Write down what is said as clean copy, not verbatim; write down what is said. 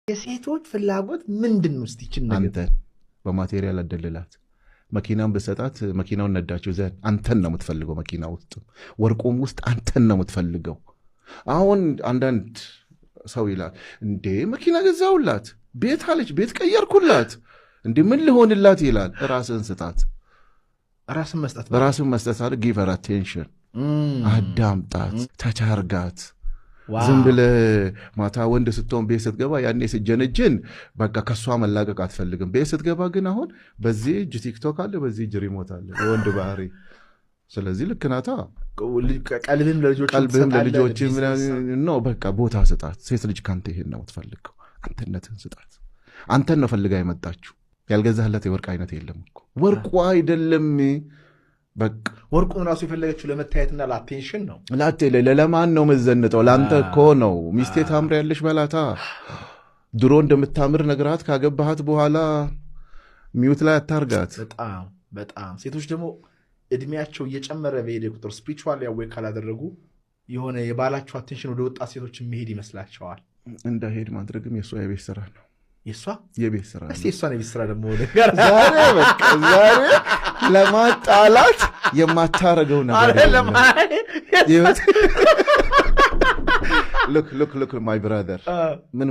የሴቶች ፍላጎት ምንድነው? እስቲ ይችላል አንተ በማቴሪያል አደልላት መኪናን በሰጣት መኪናውን ነዳቸው ዘን አንተን ነው የምትፈልገው። መኪና ውስጥ ወርቁም ውስጥ አንተን ነው የምትፈልገው። አሁን አንዳንድ ሰው ይላል እንዴ መኪና ገዛውላት፣ ቤት አለች፣ ቤት ቀየርኩላት፣ እንዴ ምን ሊሆንላት ይላል። ራስን ስጣት፣ ራስን መስጠት አለ። ጊቭ ሄር አቴንሽን፣ አዳምጣት፣ ተቻርጋት። ዝም ብለህ ማታ ወንድ ስትሆን ቤት ስትገባ ያኔ ስጀነጅን በቃ ከሷ መላቀቅ አትፈልግም። ቤት ስትገባ ግን አሁን በዚህ እጅ ቲክቶክ አለ፣ በዚህ እጅ ሪሞት አለ፣ የወንድ ባህሪ። ስለዚህ ልክ ናታ። ቀልብህም ለልጆችም ነው። በቃ ቦታ ስጣት። ሴት ልጅ ካንተ ይሄን ነው የምትፈልገው። አንተነትን ስጣት። አንተን ነው ፈልጋ የመጣችሁ። ያልገዛህለት የወርቅ አይነት የለም እኮ። ወርቁ አይደለም በቃ ወርቁን ራሱ የፈለገችው ለመታየትና ለአቴንሽን ነው። ለማን ነው መዘንጠው? ለአንተ እኮ ነው። ሚስቴ ታምሪያለሽ በላታ። ድሮ እንደምታምር ነግራት ካገባሃት በኋላ ሚውት ላይ አታርጋት። በጣም ሴቶች ደግሞ እድሜያቸው እየጨመረ በሄደ ቁጥር ስፒሪቹዋል ያወይ ካላደረጉ የሆነ የባላቸው አቴንሽን ወደ ወጣት ሴቶች የሚሄድ ይመስላቸዋል። እንዳሄድ ማድረግም የእሷ የቤት ስራ ነው። የእሷ የቤት ስራ ነው። የእሷን የቤት ስራ ደግሞ ዛሬ ለማጣላት የማታረገው ነገር ሉክ ማይ ብራዘር ምን